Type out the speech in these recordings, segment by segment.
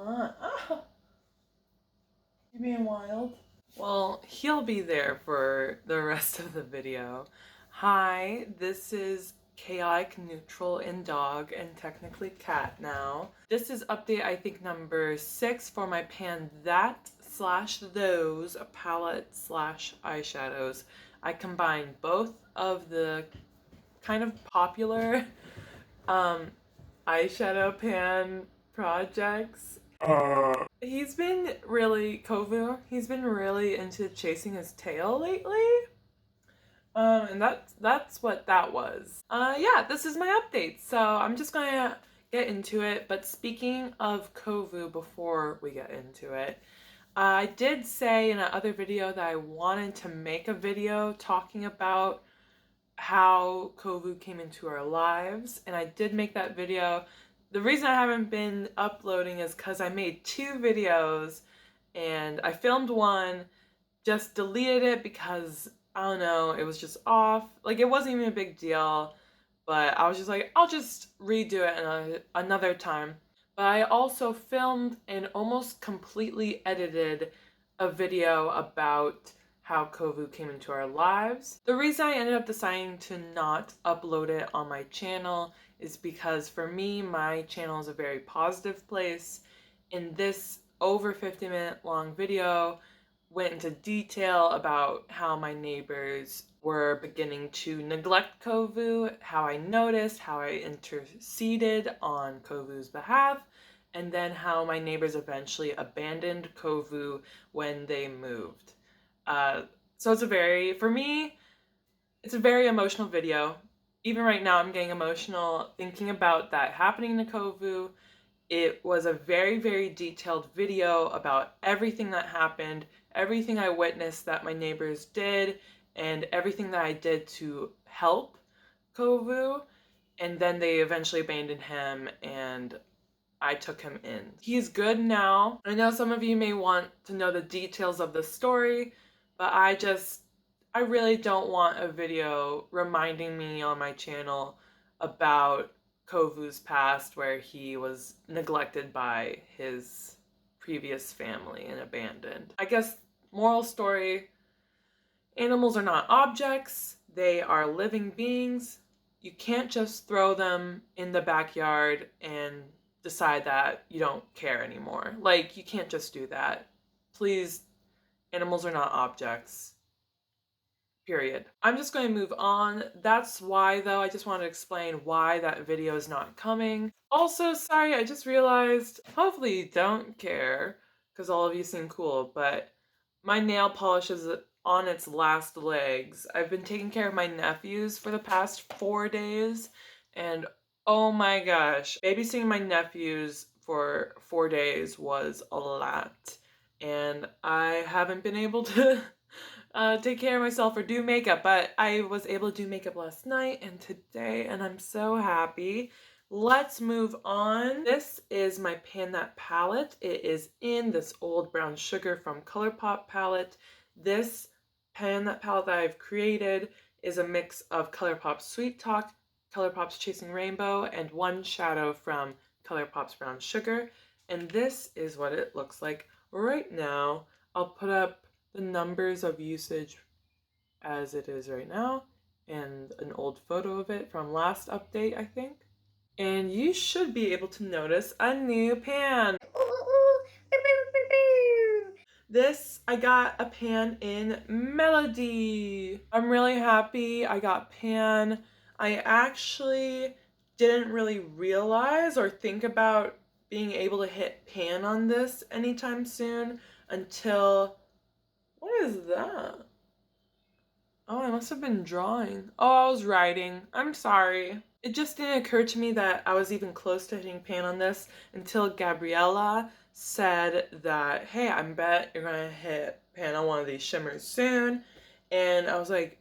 want? Ah, you being wild? Well, he'll be there for the rest of the video. Hi, this is chaotic, neutral, and dog, and technically cat now. This is update, I think, number 6 for my pan that/those palette slash eyeshadows. I combined both of the kind of popular eyeshadow pan projects. He's been really, Kovu, he's been really into chasing his tail lately. And that's what that was. Yeah, this is my update, so I'm just gonna get into it. But speaking of Kovu, before we get into it, I did say in another video that I wanted to make a video talking about how Kovu came into our lives, and I did make that video. The reason I haven't been uploading is because I made 2 videos, and I filmed one, just deleted it because, I don't know, it was just off. Like, it wasn't even a big deal, but I was just like, I'll just redo it another time. But I also filmed and almost completely edited a video about how Kovu came into our lives. The reason I ended up deciding to not upload it on my channel is because for me, my channel is a very positive place. In this over 50-minute long video went into detail about how my neighbors were beginning to neglect Kovu, how I noticed, how I interceded on Kovu's behalf, and then how my neighbors eventually abandoned Kovu when they moved. So it's for me, it's a very emotional video. Even right now, I'm getting emotional thinking about that happening to Kovu. It was a very, very detailed video about everything that happened, everything I witnessed that my neighbors did, and everything that I did to help Kovu. And then they eventually abandoned him, and I took him in. He's good now. I know some of you may want to know the details of the story, but I really don't want a video reminding me on my channel about Kovu's past where he was neglected by his previous family and abandoned. I guess moral story, animals are not objects, they are living beings. You can't just throw them in the backyard and decide that you don't care anymore. Like, you can't just do that. Please, animals are not objects. Period. I'm just going to move on. That's why, though, I just want to explain why that video is not coming. Also, sorry, I just realized, hopefully you don't care, because all of you seem cool, but my nail polish is on its last legs. I've been taking care of my nephews for the past 4 days, and oh my gosh, babysitting my nephews for 4 days was a lot, and I haven't been able to take care of myself or do makeup, but I was able to do makeup last night and today, and I'm so happy. Let's move on. This is my Pan That palette. It is in this Old Brown Sugar from Colourpop palette. This Pan That palette that I've created is a mix of Colourpop's Sweet Talk, Colourpop's Chasing Rainbow, and one shadow from Colourpop's Brown Sugar. And this is what it looks like right now. I'll put up the numbers of usage as it is right now and an old photo of it from last update, I think. And you should be able to notice a new pan. This, I got a pan in Melody. I'm really happy I got pan. I actually didn't really realize or think about being able to hit pan on this anytime soon until, what is that? Oh, I must have been drawing. Oh, I was writing. I'm sorry. It just didn't occur to me that I was even close to hitting pan on this until Gabriella said that, hey, I bet you're gonna hit pan on one of these shimmers soon. And I was like,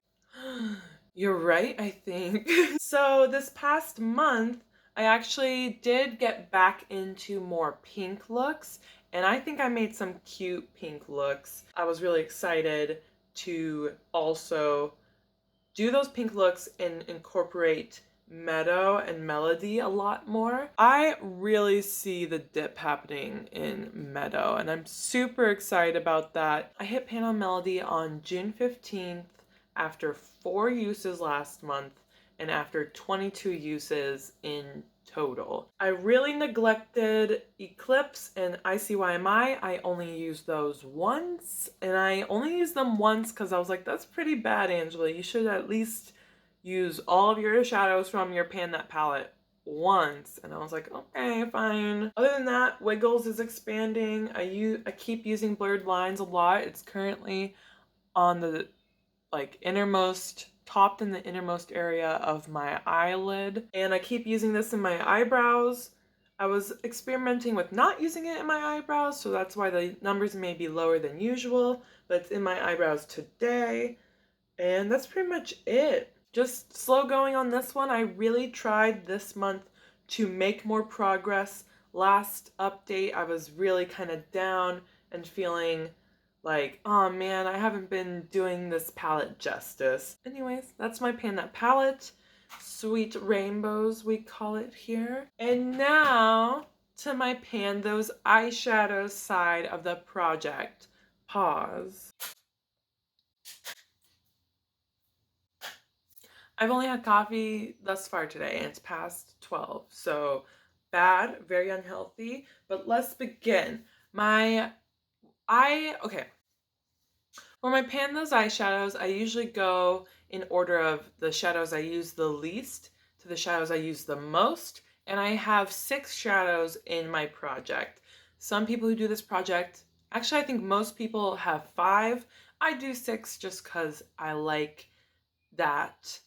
you're right, I think. So this past month, I actually did get back into more pink looks, and I think I made some cute pink looks. I was really excited to also do those pink looks and incorporate Meadow and Melody a lot more. I really see the dip happening in Meadow, and I'm super excited about that. I hit pan on Melody on June 15th after 4 uses last month and after 22 uses in total. I really neglected Eclipse and ICYMI. I only used those once, and I only used them once because I was like, that's pretty bad, Angela. You should at least use all of your shadows from your Pan That palette once. And I was like, okay, fine. Other than that, Wiggles is expanding. I keep using Blurred Lines a lot. It's currently on the topped in the innermost area of my eyelid. And I keep using this in my eyebrows. I was experimenting with not using it in my eyebrows, so that's why the numbers may be lower than usual, but it's in my eyebrows today. And that's pretty much it. Just slow going on this one. I really tried this month to make more progress. Last update, I was really kind of down and feeling like, oh man, I haven't been doing this palette justice. Anyways, that's my Pan That palette. Sweet Rainbows, we call it here. And now to my Pan Those Eyeshadows side of the project. Pause. I've only had coffee thus far today, and it's past 12, so bad, very unhealthy, but let's begin. Okay. For my Pan Those Eyeshadows, I usually go in order of the shadows I use the least to the shadows I use the most, and I have 6 shadows in my project. Some people who do this project, actually I think most people have 5. I do 6 just because I like that.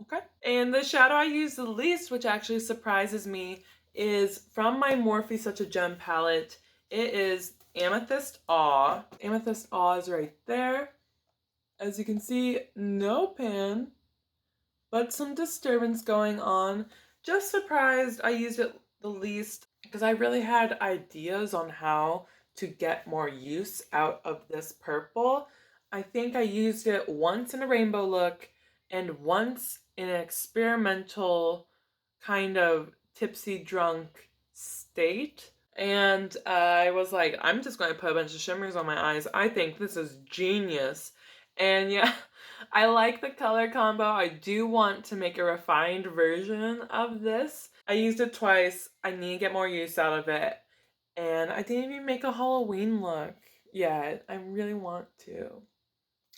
Okay. And the shadow I use the least, which actually surprises me, is from my Morphe Such a Gem palette. It is Amethyst Awe. Amethyst Awe is right there. As you can see, no pan, but some disturbance going on. Just surprised I used it the least because I really had ideas on how to get more use out of this purple. I think I used it once in a rainbow look and once in an experimental kind of tipsy drunk state. And I was like, I'm just going to put a bunch of shimmers on my eyes. I think this is genius. And yeah, I like the color combo. I do want to make a refined version of this. I used it twice. I need to get more use out of it. And I didn't even make a Halloween look yet. I really want to.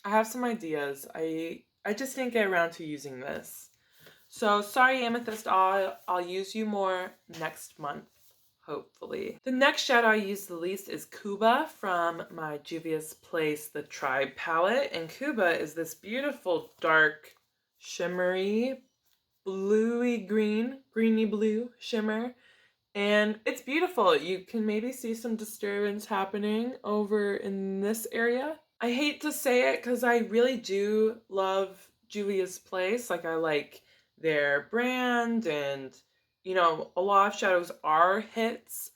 I have some ideas. I just didn't get around to using this. So sorry, Amethyst, I'll use you more next month, hopefully. The next shadow I use the least is Cuba from my Juvia's Place The Tribe palette. And Cuba is this beautiful dark shimmery bluey green, greeny blue shimmer. And it's beautiful. You can maybe see some disturbance happening over in this area. I hate to say it because I really do love Juvia's Place. Like, I like their brand, and you know, a lot of shadows are hits,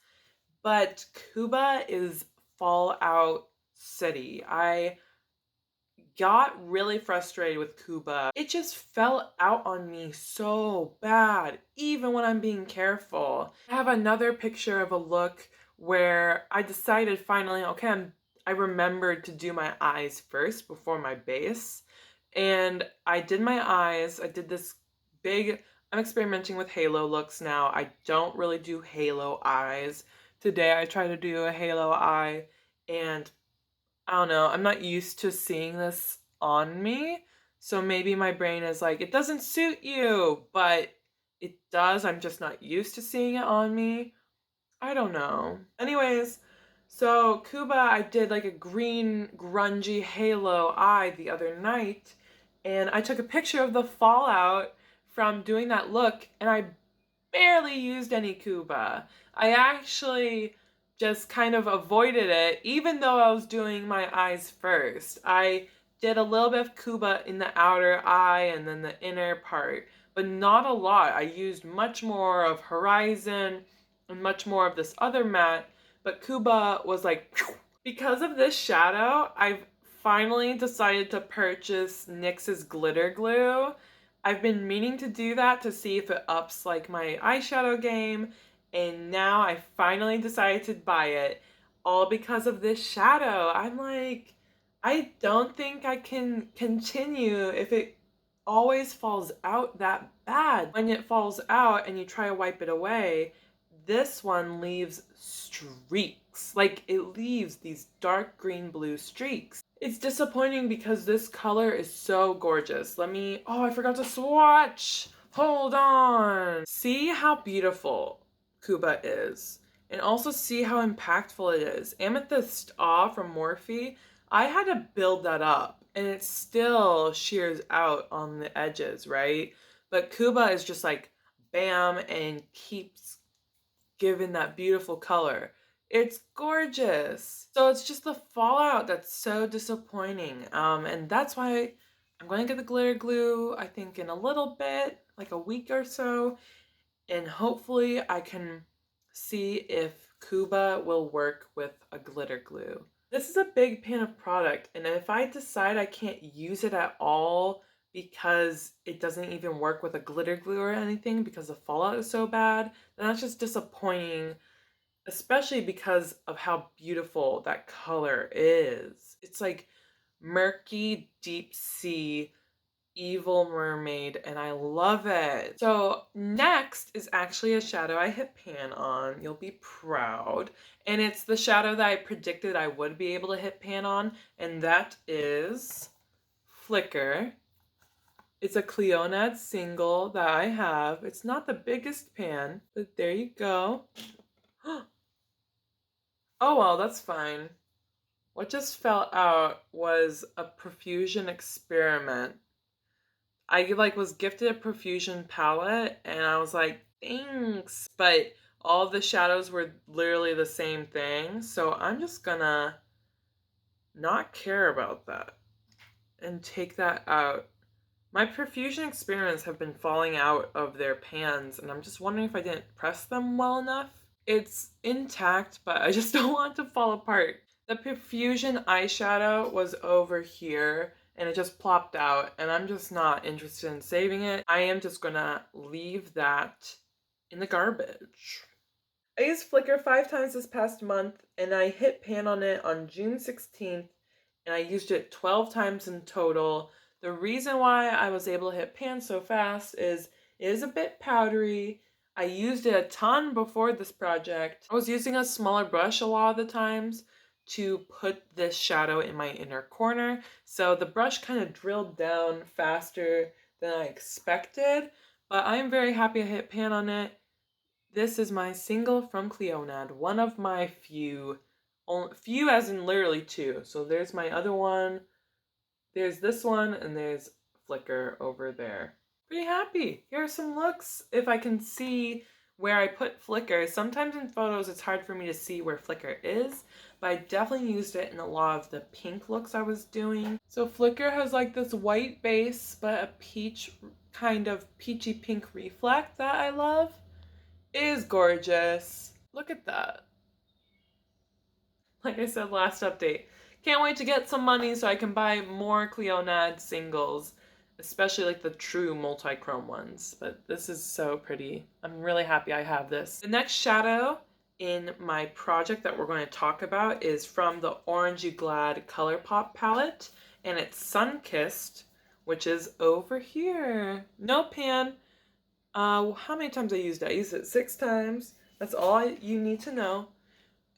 but Cuba is Fallout City. I got really frustrated with Cuba. It just fell out on me so bad, even when I'm being careful. I have another picture of a look where I decided finally, okay, I remembered to do my eyes first before my base. And I did my eyes. I did this big, I'm experimenting with halo looks now. I don't really do halo eyes. Today I tried to do a halo eye, and I don't know, I'm not used to seeing this on me. So maybe my brain is like, it doesn't suit you, but it does. I'm just not used to seeing it on me. I don't know. Anyways, so Cuba, I did like a green grungy halo eye the other night, and I took a picture of the fallout from doing that look, and I barely used any Cuba. I actually just kind of avoided it, even though I was doing my eyes first. I did a little bit of Cuba in the outer eye and then the inner part, but not a lot. I used much more of Horizon and much more of this other matte, but Cuba was like, phew. Because of this shadow, I've finally decided to purchase NYX's glitter glue. I've been meaning to do that to see if it ups like my eyeshadow game, and now I finally decided to buy it, all because of this shadow. I'm like, I don't think I can continue if it always falls out that bad. When it falls out and you try to wipe it away, this one leaves streaks. Like, it leaves these dark green blue streaks. It's disappointing because this color is so gorgeous. Oh, I forgot to swatch. Hold on. See how beautiful Kuba is. And also see how impactful it is. Amethyst Awe from Morphe, I had to build that up. And it still shears out on the edges, right? But Kuba is just like, bam, and keeps giving that beautiful color. It's gorgeous. So it's just the fallout that's so disappointing. And that's why I'm going to get the glitter glue, I think in a little bit, like a week or so. And hopefully I can see if Kuba will work with a glitter glue. This is a big pan of product, and if I decide I can't use it at all because it doesn't even work with a glitter glue or anything because the fallout is so bad, then that's just disappointing, especially because of how beautiful that color is. It's like murky, deep sea, evil mermaid, and I love it. So next is actually a shadow I hit pan on. You'll be proud. And it's the shadow that I predicted I would be able to hit pan on, and that is Filt'r. It's a Cleonad single that I have. It's not the biggest pan, but there you go. Oh well, that's fine. What just fell out was a Profusion experiment. I was gifted a Profusion palette and I was like, thanks, but all the shadows were literally the same thing, so I'm just gonna not care about that and take that out. My Profusion experiments have been falling out of their pans, and I'm just wondering if I didn't press them well enough. It's intact, but I just don't want it to fall apart. The Profusion eyeshadow was over here, and it just plopped out, and I'm just not interested in saving it. I am just gonna leave that in the garbage. I used Filt'r 5 times this past month, and I hit pan on it on June 16th, and I used it 12 times in total. The reason why I was able to hit pan so fast is it is a bit powdery. I used it a ton before this project. I was using a smaller brush a lot of the times to put this shadow in my inner corner, so the brush kind of drilled down faster than I expected, but I am very happy I hit pan on it. This is my single from Cleonad, one of my few as in literally two. So there's my other one, there's this one, and there's Filt'r over there. Pretty happy. Here are some looks if I can see where I put Filt'r. Sometimes in photos it's hard for me to see where Filt'r is, but I definitely used it in a lot of the pink looks I was doing. So Filt'r has like this white base, but a peach, kind of peachy pink reflect that I love. It is gorgeous. Look at that. Like I said last update, can't wait to get some money so I can buy more Cleonad singles, especially like the true multi-chrome ones. But this is so pretty. I'm really happy I have this. The next shadow in my project that we're going to talk about is from the Orangey Glad Colourpop palette, and it's Sun-Kissed, which is over here. No pan. How many times I used it? I used it 6 times. That's all you need to know.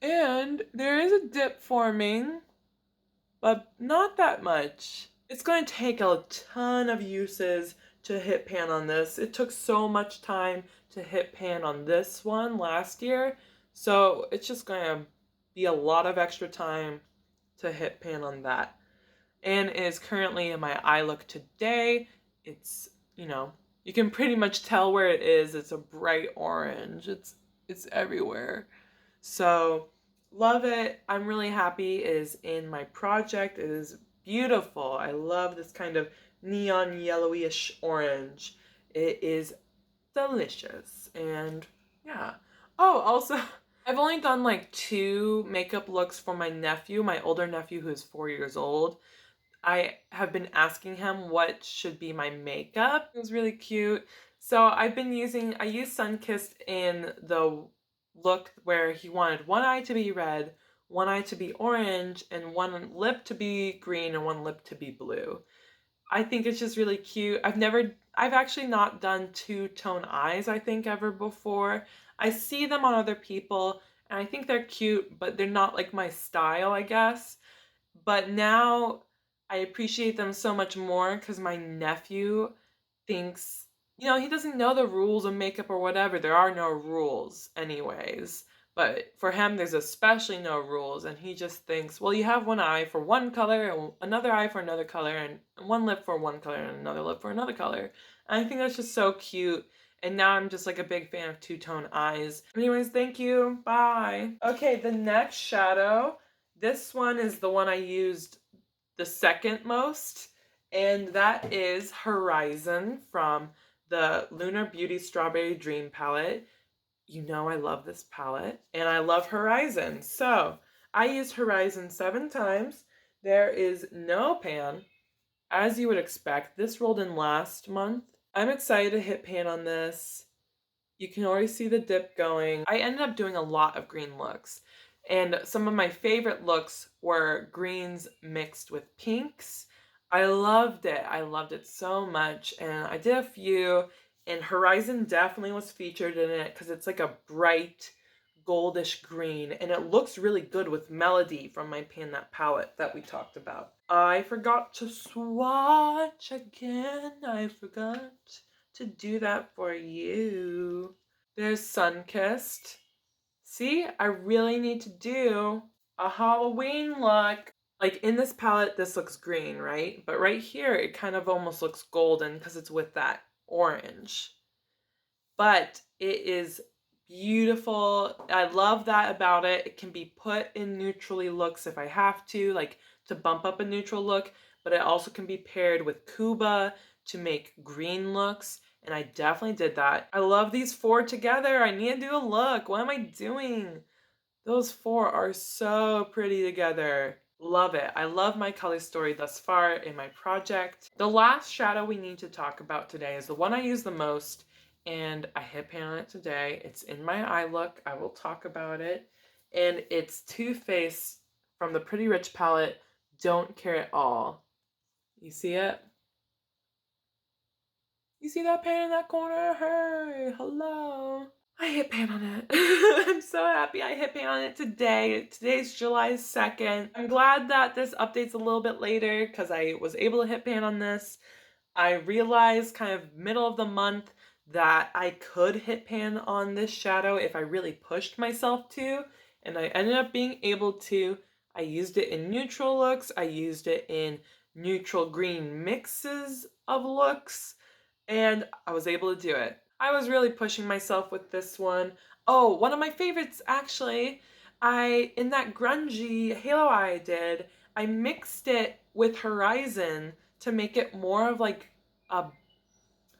And there is a dip forming, but not that much. It's going to take a ton of uses to hit pan on this. It took so much time to hit pan on this one last year, so it's just going to be a lot of extra time to hit pan on that. And it is currently in my eye look today. It's, you can pretty much tell where it is. It's a bright orange. It's everywhere. So, love it. I'm really happy it is in my project. It is beautiful. I love this kind of neon yellowish orange. It is delicious. And yeah. Oh, also, I've only done 2 makeup looks for my nephew, my older nephew who is 4 years old. I have been asking him what should be my makeup. It was really cute. So I used Sunkissed in the look where he wanted one eye to be red, one eye to be orange, and one lip to be green and one lip to be blue. I think it's just really cute. I've actually not done two-tone eyes, I think, ever before. I see them on other people, and I think they're cute, but they're not like my style, I guess. But now I appreciate them so much more because my nephew thinks, he doesn't know the rules of makeup or whatever. There are no rules, anyways. But for him, there's especially no rules, and he just thinks, well, you have one eye for one color, and another eye for another color, and one lip for one color, and another lip for another color. And I think that's just so cute. And now I'm just like a big fan of two-tone eyes. Anyways, thank you. Bye. Okay, the next shadow. This one is the one I used the second most, and that is Horizon from the Lunar Beauty Strawberry Dream palette. You know I love this palette, and I love Horizon. So I used Horizon 7 times. There is no pan, as you would expect. This rolled in last month. I'm excited to hit pan on this. You can already see the dip going. I ended up doing a lot of green looks, and some of my favorite looks were greens mixed with pinks. I loved it. I loved it so much, and I did a few, and Horizon definitely was featured in it because it's like a bright goldish green, and it looks really good with Melody from my Pan That palette that we talked about. I forgot to swatch again. I forgot to do that for you. There's Sunkissed. See, I really need to do a Halloween look. Like in this palette, this looks green, right? But right here, it kind of almost looks golden because it's with that orange. But it is beautiful. I love that about it. It can be put in neutrally looks if I have to, like to bump up a neutral look, but it also can be paired with Kuba to make green looks, and I definitely did that. I love these 4 together. I need to do a look. What am I doing? Those 4 are so pretty together. Love it. I love my color story thus far in my project. The last shadow we need to talk about today is the one I use the most, and I hit pan on it today. It's in my eye look. I will talk about it. And it's Too Faced from the Pretty Rich palette, Don't Care At All. You see it? You see that pan in that corner? Hey, hello. I hit pan on it. I'm so happy I hit pan on it today. Today's July 2nd. I'm glad that this update's a little bit later because I was able to hit pan on this. I realized kind of middle of the month that I could hit pan on this shadow if I really pushed myself to, and I ended up being able to. I used it in neutral looks. I used it in neutral green mixes of looks, and I was able to do it. I was really pushing myself with this one. Oh, one of my favorites actually, in that grungy halo eye I did, I mixed it with Horizon to make it more of like a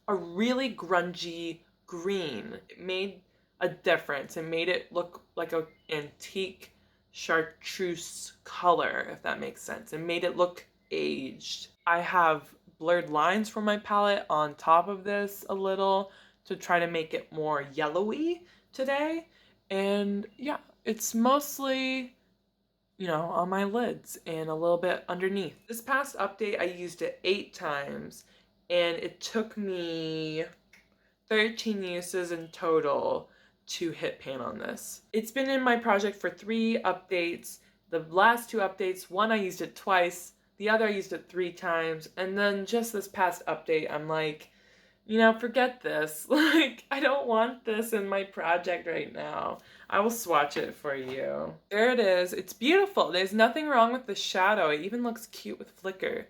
really grungy green. It made a difference. It made it look like an antique chartreuse color, if that makes sense. It made it look aged. I have blurred lines from my palette on top of this a little to try to make it more yellowy today. And yeah, it's mostly, on my lids and a little bit underneath. This past update, I used it 8 times, and it took me 13 uses in total to hit pan on this. It's been in my project for 3 updates. The last 2 updates, one I used it twice, the other I used it 3 times, and then just this past update, I'm like, forget this. Like, I don't want this in my project right now. I will swatch it for you. There it is. It's beautiful. There's nothing wrong with the shadow. It even looks cute with flicker.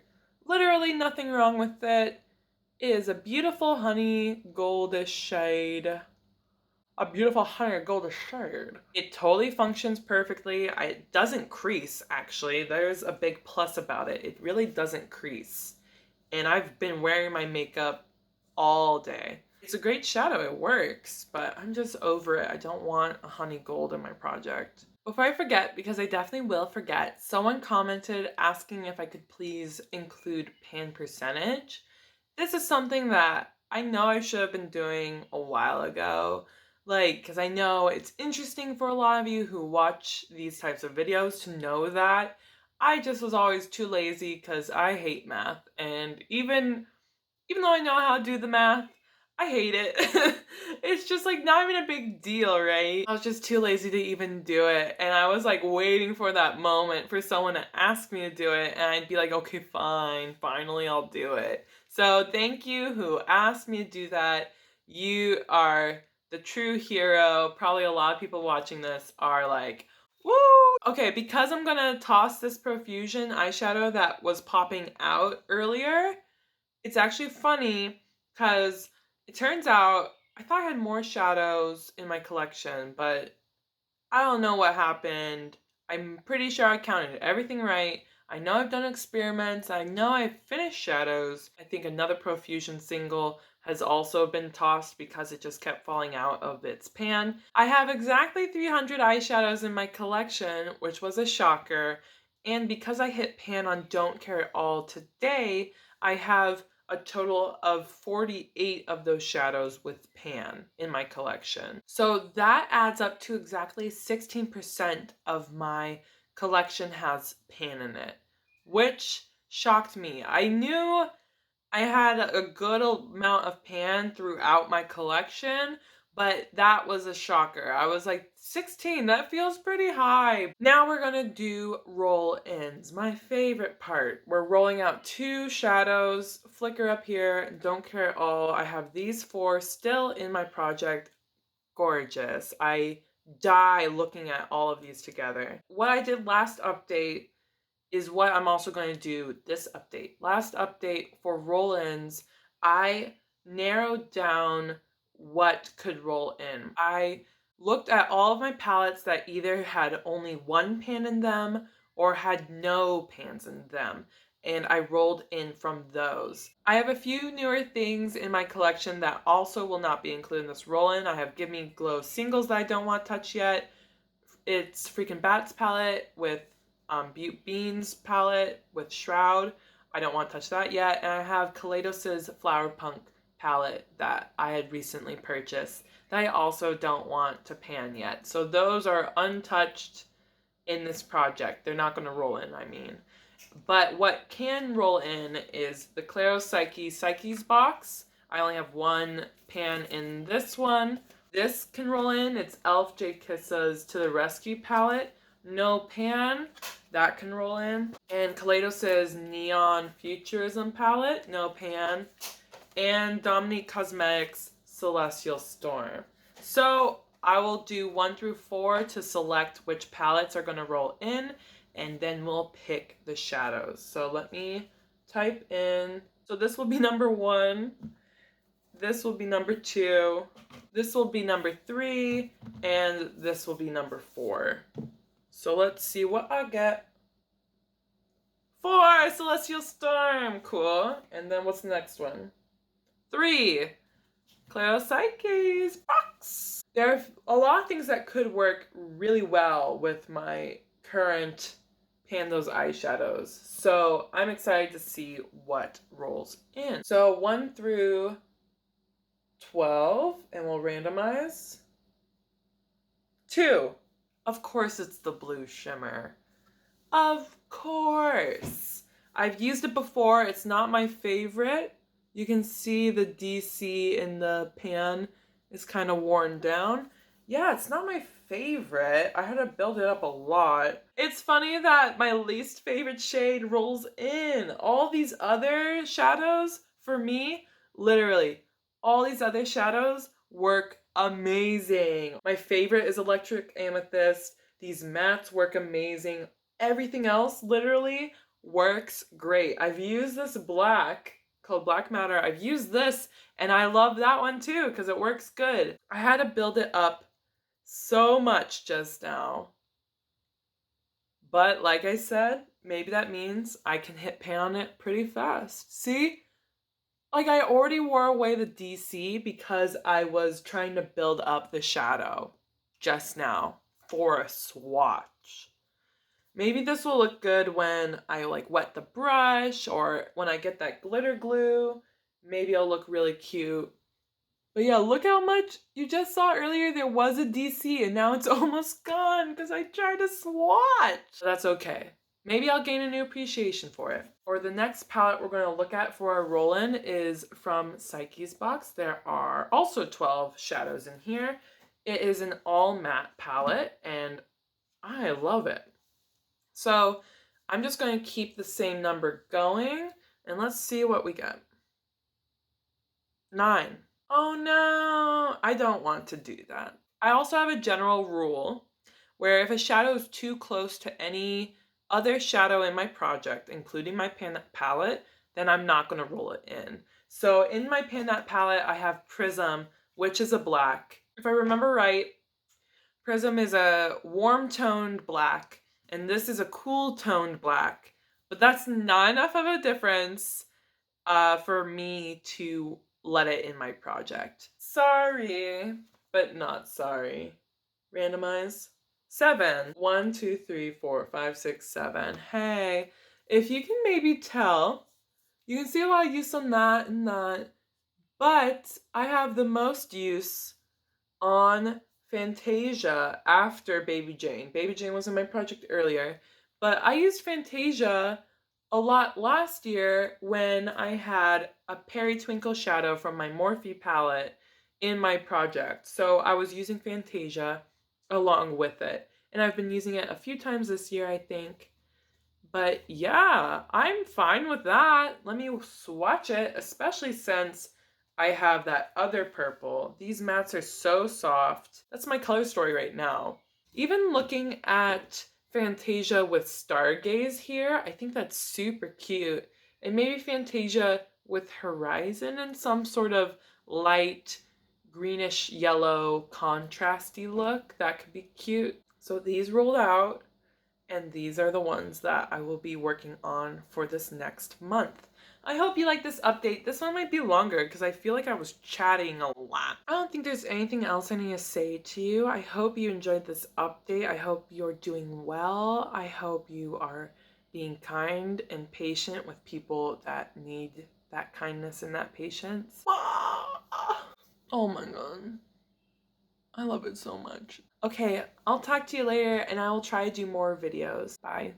Literally nothing wrong with it. It is a beautiful honey goldish shade. A beautiful honey goldish shade. It totally functions perfectly. It doesn't crease, actually. There's a big plus about it. It really doesn't crease. And I've been wearing my makeup all day. It's a great shadow, it works, but I'm just over it. I don't want a honey gold in my project. Before I forget, because I definitely will forget, someone commented asking if I could please include pan percentage. This is something that I know I should have been doing a while ago. Like, because I know it's interesting for a lot of you who watch these types of videos to know that. I just was always too lazy because I hate math. And even though I know how to do the math, I hate it. It's just like not even a big deal, right? I was just too lazy to even do it. And I was like waiting for that moment for someone to ask me to do it. And I'd be like, okay, fine, finally I'll do it. So thank you who asked me to do that. You are the true hero. Probably a lot of people watching this are like, woo! Okay, because I'm gonna toss this Profusion eyeshadow that was popping out earlier, it's actually funny because it turns out I thought I had more shadows in my collection, but I don't know what happened. I'm pretty sure I counted everything right. I know I've done experiments. I know I've finished shadows. I think another Profusion single has also been tossed because it just kept falling out of its pan. I have exactly 300 eyeshadows in my collection, which was a shocker. And because I hit pan on Don't Care at All today, I have a total of 48 of those shadows with pan in my collection. So that adds up to exactly 16% of my collection has pan in it, which shocked me. I knew I had a good amount of pan throughout my collection, but that was a shocker. I was like, 16, that feels pretty high. Now we're gonna do roll-ins, my favorite part. We're rolling out 2 shadows, Flicker up here, Don't Care at All. I have these 4 still in my project. Gorgeous. I die looking at all of these together. What I did last update is what I'm also going to do this update. Last update for roll-ins, I narrowed down what could roll in. I looked at all of my palettes that either had only 1 pan in them or had no pans in them, and I rolled in from those. I have a few newer things in my collection that also will not be included in this roll-in. I have Give Me Glow singles that I don't want to touch yet. It's Freaking Bats palette with Butte Beans palette with Shroud. I don't want to touch that yet. And I have Kaleidos' Flower Punk palette that I had recently purchased that I also don't want to pan yet. So those are untouched in this project. They're not going to roll in, I mean. But what can roll in is the Claro Psyche's box. I only have 1 pan in this one. This can roll in. It's e.l.f. J. Kissa's To the Rescue palette. No pan. That can roll in. And Kaleidos' Neon Futurism palette. No pan. And Dominique Cosmetics Celestial Storm. So I will do 1 through 4 to select which palettes are going to roll in, and then we'll pick the shadows. So let me type in. So this will be number 1. This will be number 2. This will be number 3. And this will be number 4. So let's see what I get. 4! Celestial Storm! Cool. And then what's the next one? 3! Claro Psyche's box! There are a lot of things that could work really well with my current pan those eyeshadows. So I'm excited to see what rolls in. So 1 through 12, and we'll randomize. 2. Of course it's the blue shimmer. Of course. I've used it before. It's not my favorite. You can see the DC in the pan is kind of worn down. Yeah, it's not my favorite. I had to build it up a lot. It's funny that my least favorite shade rolls in. All these other shadows, for me, literally, all these other shadows work amazing. My favorite is Electric Amethyst. These mattes work amazing. Everything else, literally, works great. I've used this black called Black Matter. I've used this and I love that one too because it works good. I had to build it up so much just now. But like I said, maybe that means I can hit pan on it pretty fast. See? Like, I already wore away the DC because I was trying to build up the shadow just now for a swatch. Maybe this will look good when I like wet the brush or when I get that glitter glue. Maybe it'll look really cute. But yeah, look how much you just saw earlier. There was a DC and now it's almost gone because I tried to swatch. That's okay. Maybe I'll gain a new appreciation for it. Or the next palette we're going to look at for our roll-in is from Psyche's box. There are also 12 shadows in here. It is an all matte palette and I love it. So I'm just going to keep the same number going and let's see what we get. 9. Oh no, I don't want to do that. I also have a general rule where if a shadow is too close to any other shadow in my project, including my palette, then I'm not going to roll it in. So in my palette, I have Prism, which is a black. If I remember right, Prism is a warm toned black, and this is a cool toned black. But that's not enough of a difference for me to let it in my project. Sorry, but not sorry. Randomize. 7. 1, 2, 3, 4, 5, 6, 7. Hey, if you can maybe tell, you can see a lot of use on that and that, but I have the most use on Fantasia after Baby Jane. Baby Jane was in my project earlier, but I used Fantasia a lot last year when I had a Twinkle shadow from my Morphe palette in my project. So I was using Fantasia along with it. And I've been using it a few times this year, I think. But yeah, I'm fine with that. Let me swatch it, especially since I have that other purple. These mattes are so soft. That's my color story right now. Even looking at Fantasia with Stargaze here, I think that's super cute. And maybe Fantasia with Horizon and some sort of light greenish yellow contrasty look. That could be cute. So these rolled out, and these are the ones that I will be working on for this next month. I hope you like this update. This one might be longer because I feel like I was chatting a lot. I don't think there's anything else I need to say to you. I hope you enjoyed this update. I hope you're doing well. I hope you are being kind and patient with people that need that kindness and that patience. Oh my god. I love it so much. Okay, I'll talk to you later and I will try to do more videos. Bye.